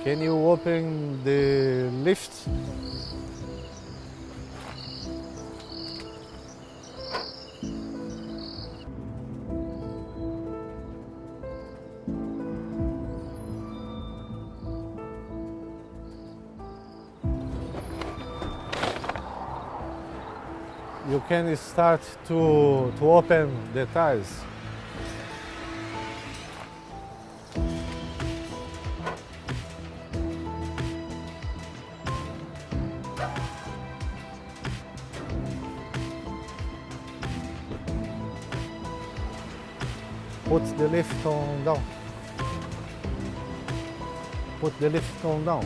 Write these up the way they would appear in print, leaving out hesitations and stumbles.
Can you open the lift? You can start to open the tiles. Put the lift on down. Put the lift on down.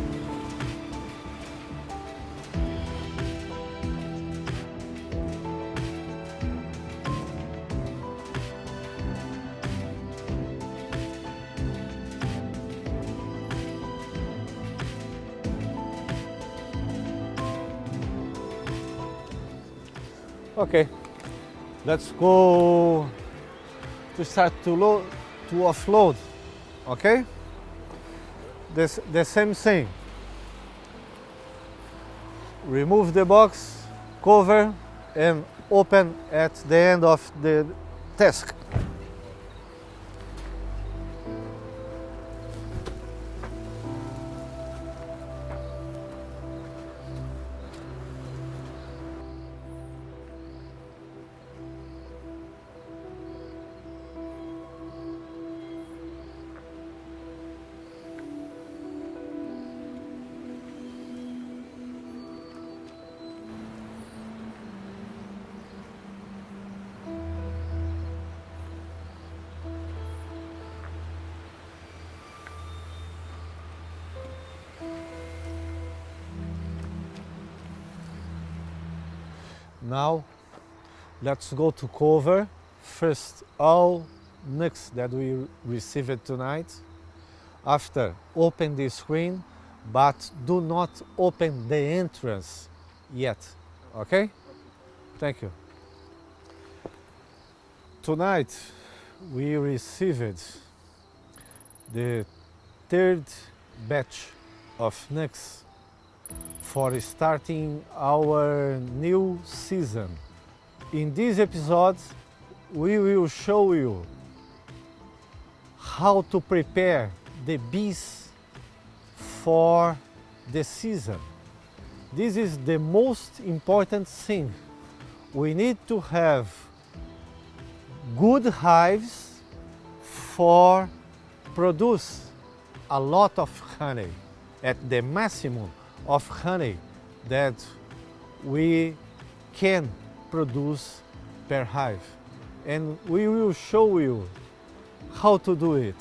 Okay, let's go to start to offload. Okay, the same thing. Remove the box, cover, and open at the end of the task. Now, let's go to cover first all nuts that we received tonight. After, open the screen, but do not open the entrance yet, okay? Thank you. Tonight, we received the third batch of nuts for starting our new season. In this episode, we will show you how to prepare the bees for the season. This is the most important thing. We need to have good hives for produce a lot of honey at the maximum of honey that we can produce per hive. And we will show you how to do it.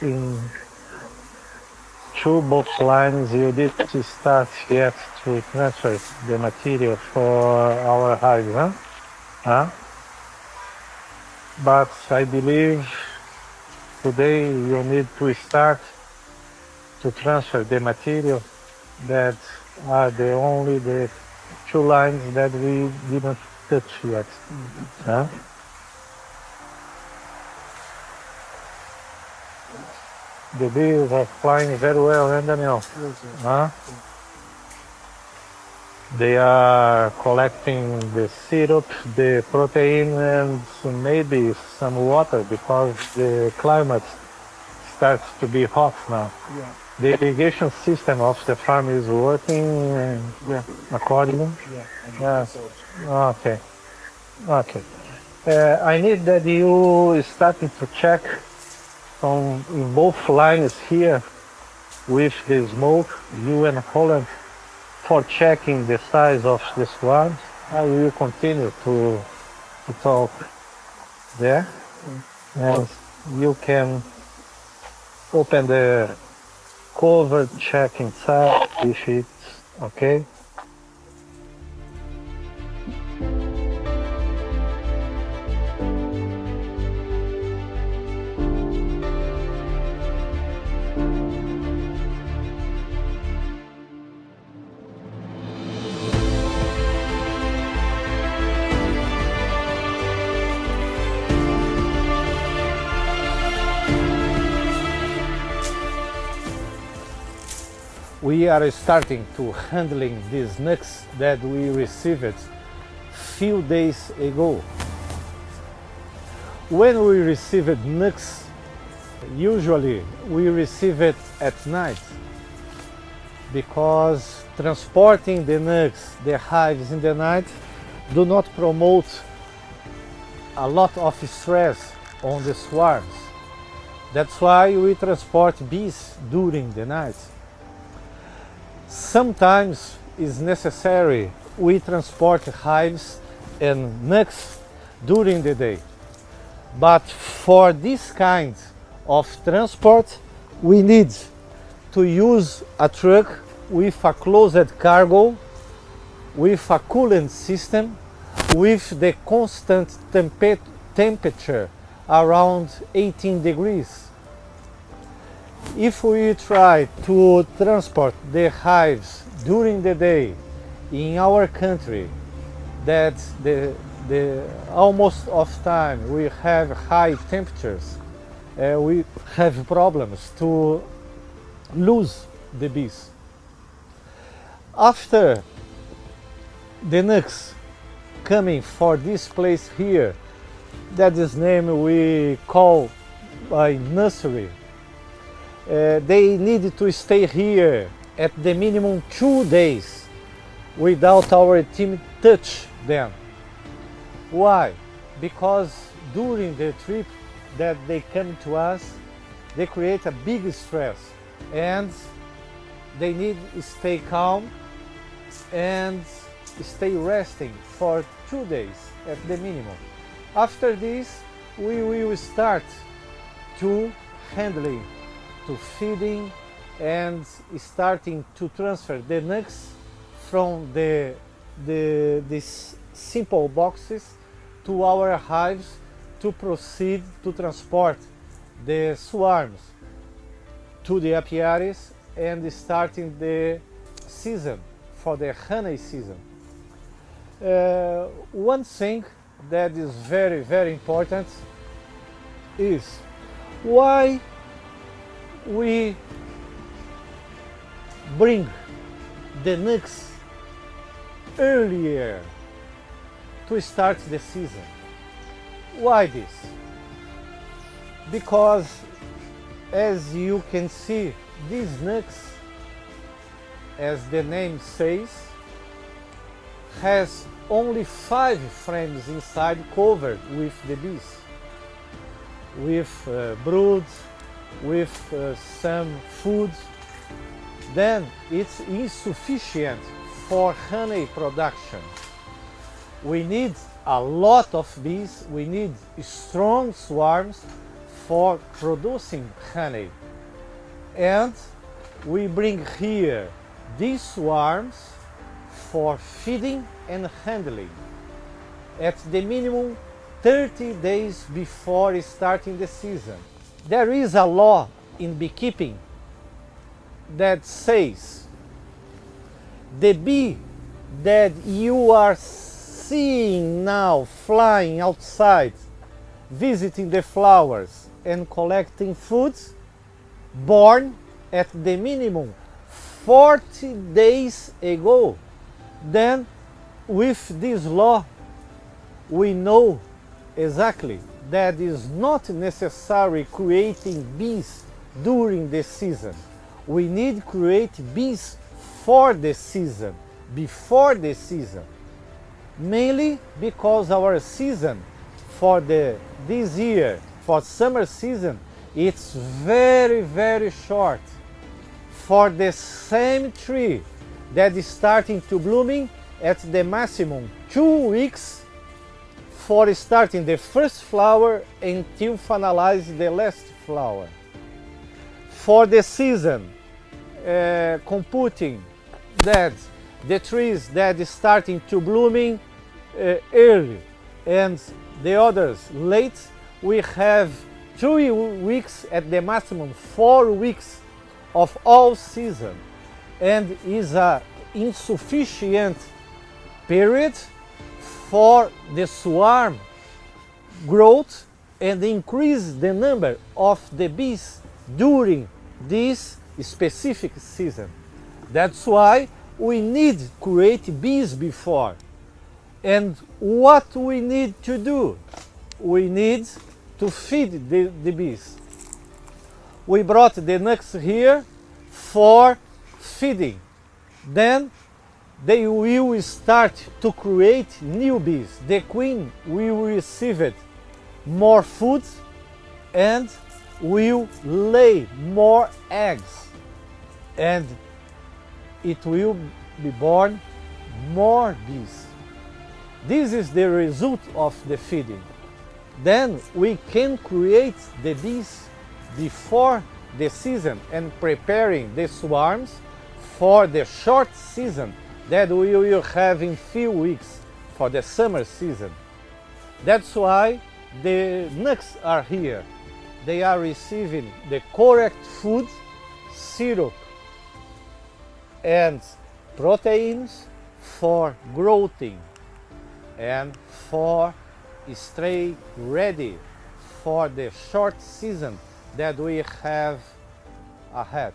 In two box lines, you need to start yet to transfer the material for our hive, huh? But I believe today you need to start to transfer the material that are only the two lines that we didn't touch yet, huh? The bees are flying very well, and Daniel, huh? They are collecting the syrup, the protein, and maybe some water because the climate starts to be hot now. Yeah. The irrigation system of the farm is working accordingly. Yeah. Yeah. Okay. Okay. I need that you starting to check on in both lines here with the smoke, you and Holland, for checking the size of the swarms. I will continue to talk there, and you can open the cover, check inside if it's okay. We are starting to handling these nuts that we received few days ago. When we received nuts, usually we receive it at night because transporting the nuts, the hives in the night, do not promote a lot of stress on the swarms. That's why we transport bees during the night. Sometimes it's necessary we transport hives and nuts during the day. But for this kind of transport, we need to use a truck with a closed cargo, with a coolant system, with the constant temperature around 18 degrees. If we try to transport the hives during the day in our country, that the almost of time we have high temperatures, we have problems to lose the bees. After the nuts coming for this place here, that is name we call by nursery, they need to stay here at the minimum 2 days without our team touch them. Why? Because during the trip that they come to us, they create a big stress and they need to stay calm and stay resting for 2 days at the minimum. After this, we will start to handling, to feeding, and starting to transfer the nuts from these simple boxes to our hives to proceed to transport the swarms to the apiaries and starting the season for the honey season. One thing that is very, very important is why we bring the nuts earlier to start the season. Why this? Because as you can see, these nuts, as the name says, has only 5 frames inside covered with the bees, with brood, with some food. Then it's insufficient for honey production. We need a lot of bees, we need strong swarms for producing honey. And we bring here these swarms for feeding and handling at the minimum 30 days before starting the season. There is a law in beekeeping that says the bee that you are seeing now flying outside, visiting the flowers and collecting foods, born at the minimum 40 days ago. Then with this law we know exactly that is not necessary creating bees during the season. We need to create bees for the season, before the season. Mainly because our season for this year, for summer season, it's very, very short. For the same tree that is starting to blooming at the maximum 2 weeks for starting the first flower until finalize the last flower. For the season, computing that the trees that is starting to blooming early and the others late, we have 3 weeks at the maximum 4 weeks of all season, and is a insufficient period for the swarm growth and increase the number of the bees during this specific season. That's why we need to create bees before. And what we need to do? We need to feed the bees. We brought the nuts here for feeding. Then they will start to create new bees. The queen will receive more food and will lay more eggs. And it will be born more bees. This is the result of the feeding. Then we can create the bees before the season and preparing the swarms for the short season that we will have in few weeks for the summer season. That's why the nuts are here. They are receiving the correct food, syrup, and proteins for growing and for stay ready for the short season that we have ahead.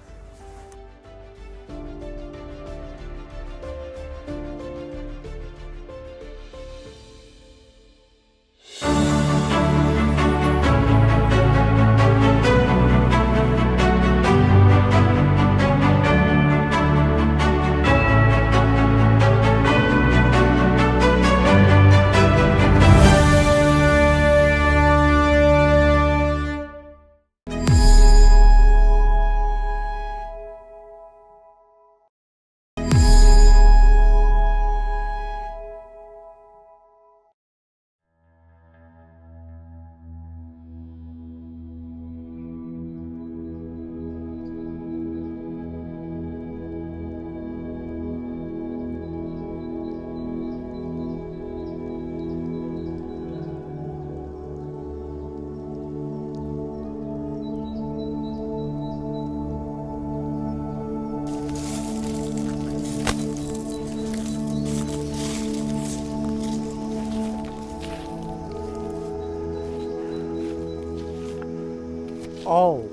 All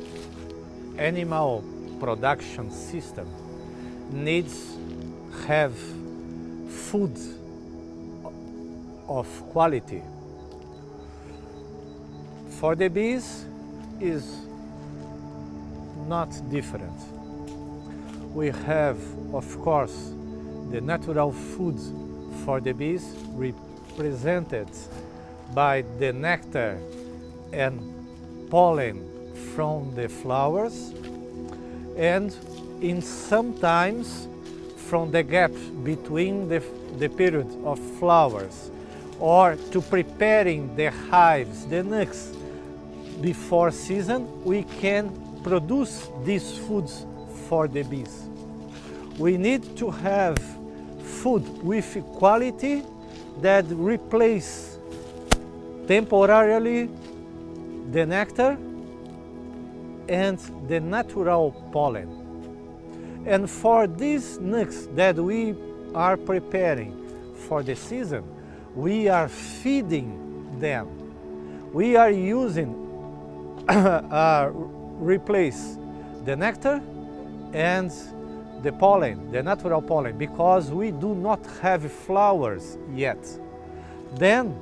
animal production system needs have food of quality. For the bees is not different. We have, of course, the natural food for the bees represented by the nectar and pollen from the flowers, and in sometimes from the gap between the period of flowers, or to preparing the hives, the nuts before season, we can produce these foods for the bees. We need to have food with quality that replace temporarily the nectar and the natural pollen. And for these nuts that we are preparing for the season, we are feeding them. We are using replace the nectar and the pollen, the natural pollen, because we do not have flowers yet. Then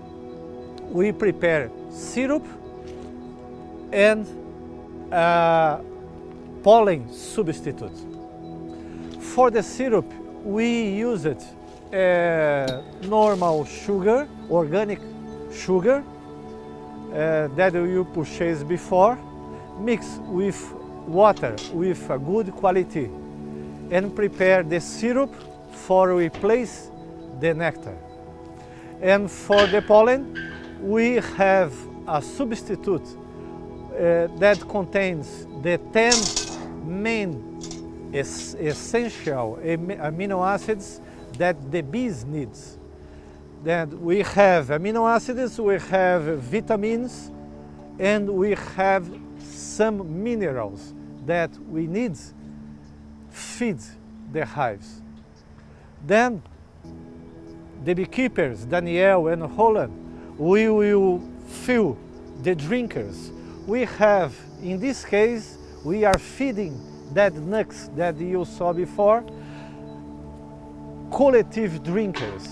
we prepare syrup and pollen substitute. For the syrup, we use it normal sugar, organic sugar, that you purchased before, mix with water with a good quality, and prepare the syrup for replace the nectar. And for the pollen, we have a substitute that contains the 10 main essential amino acids that the bees needs. Then we have amino acids, we have vitamins, and we have some minerals that we need feed the hives. Then the beekeepers, Daniel and Holland, we will fill the drinkers. We have, in this case, we are feeding that nuts that you saw before, collective drinkers.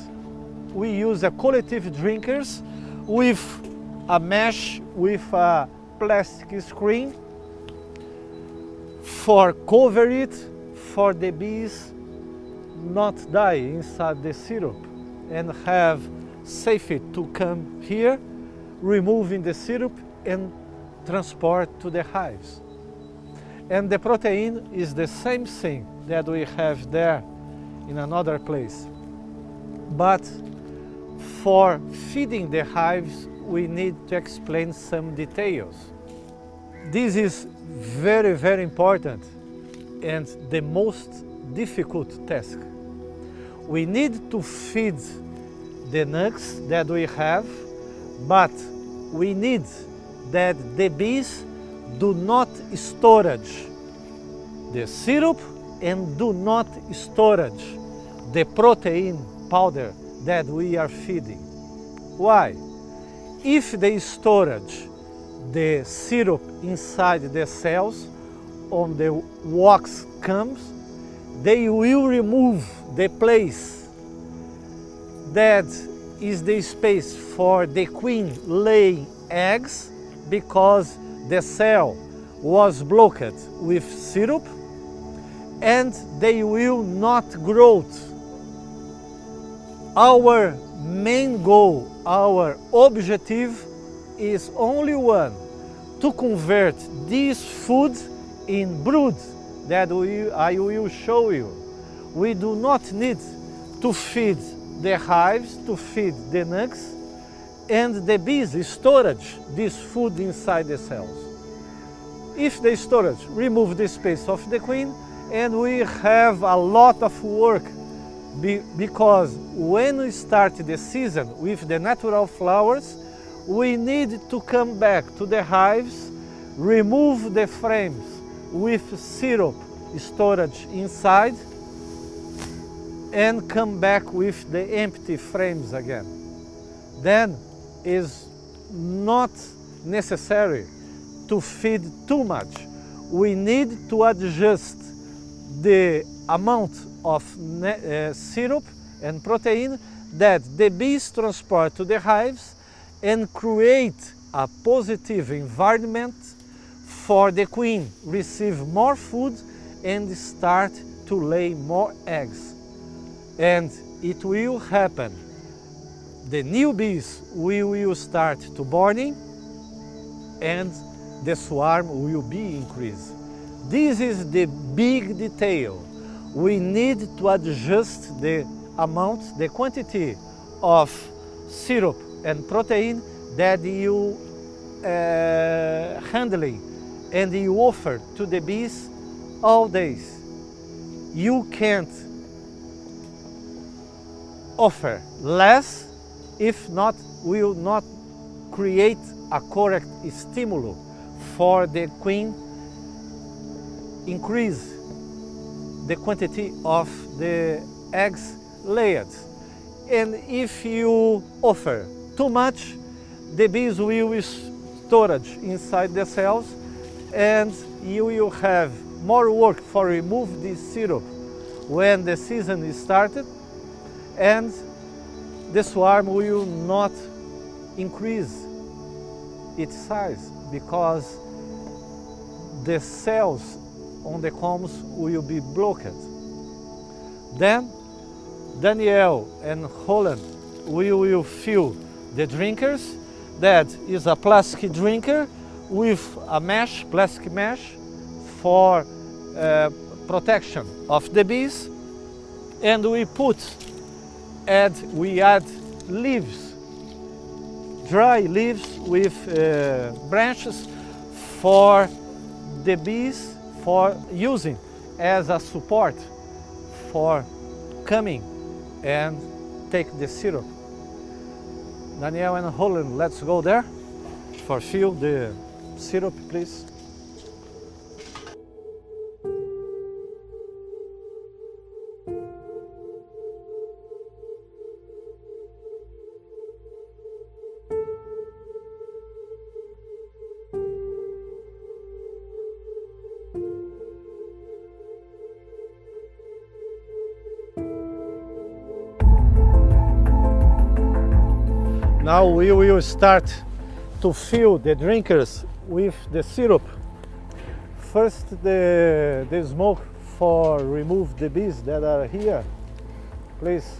We use a collective drinkers with a mesh with a plastic screen for cover it, for the bees not die inside the syrup and have safety to come here, removing the syrup and transport to the hives. And the protein is the same thing that we have there in another place. But for feeding the hives, we need to explain some details. This is very, very important and the most difficult task. We need to feed the nuts that we have, but we need that the bees do not storage the syrup and do not storage the protein powder that we are feeding. Why? If they storage the syrup inside the cells, on the wax comes, they will remove the place that is the space for the queen laying eggs, because the cell was blocked with syrup, and they will not grow. Our main goal, our objective is only one: to convert this food in brood that I will show you. We do not need to feed the hives, to feed the nuts, and the bees storage this food inside the cells. If the storage remove the space of the queen, and we have a lot of work, because when we start the season with the natural flowers, we need to come back to the hives, remove the frames with syrup storage inside, and come back with the empty frames again. Then is not necessary to feed too much. We need to adjust the amount of syrup and protein that the bees transport to the hives, and create a positive environment for the queen receive more food and start to lay more eggs. And it will happen. The new bees will start to burning, and the swarm will be increased. This is the big detail. We need to adjust the amount, the quantity of syrup and protein that you handling and you offer to the bees all days. You can't offer less, if not, will not create a correct stimulus for the queen, increase the quantity of the eggs laid. And if you offer too much, the bees will storage inside the cells, and you will have more work for remove this syrup when the season is started, and the swarm will not increase its size because the cells on the combs will be blocked. Then Daniel and Holland will fill the drinkers. That is a plastic drinker with a mesh, plastic mesh, for protection of the bees. And we add leaves, dry leaves with branches for the bees, for using as a support for coming and take the syrup. Daniel and Holland, let's go there for fill the syrup, please. Now we will start to fill the drinkers with the syrup. First the smoke for remove the bees that are here. Please.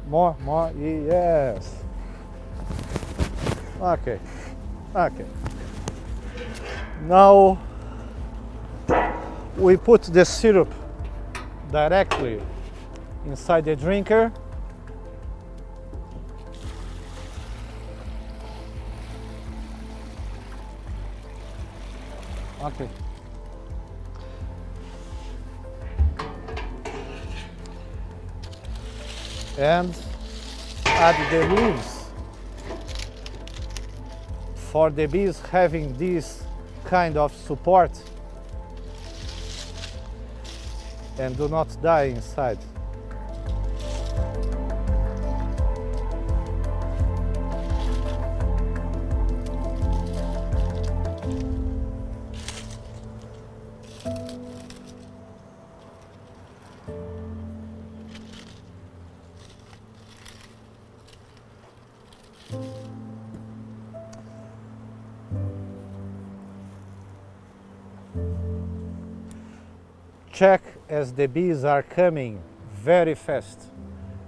More, yes. Okay. Now we put the syrup directly inside the drinker. Okay. And add the leaves for the bees having this kind of support and do not die inside. Check as the bees are coming very fast.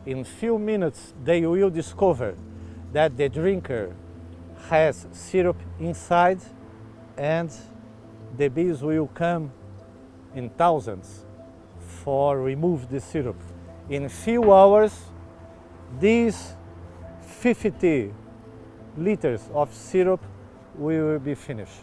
In few minutes they will discover that the drinker has syrup inside and the bees will come in thousands for remove the syrup. In few hours these 50 liters of syrup will be finished.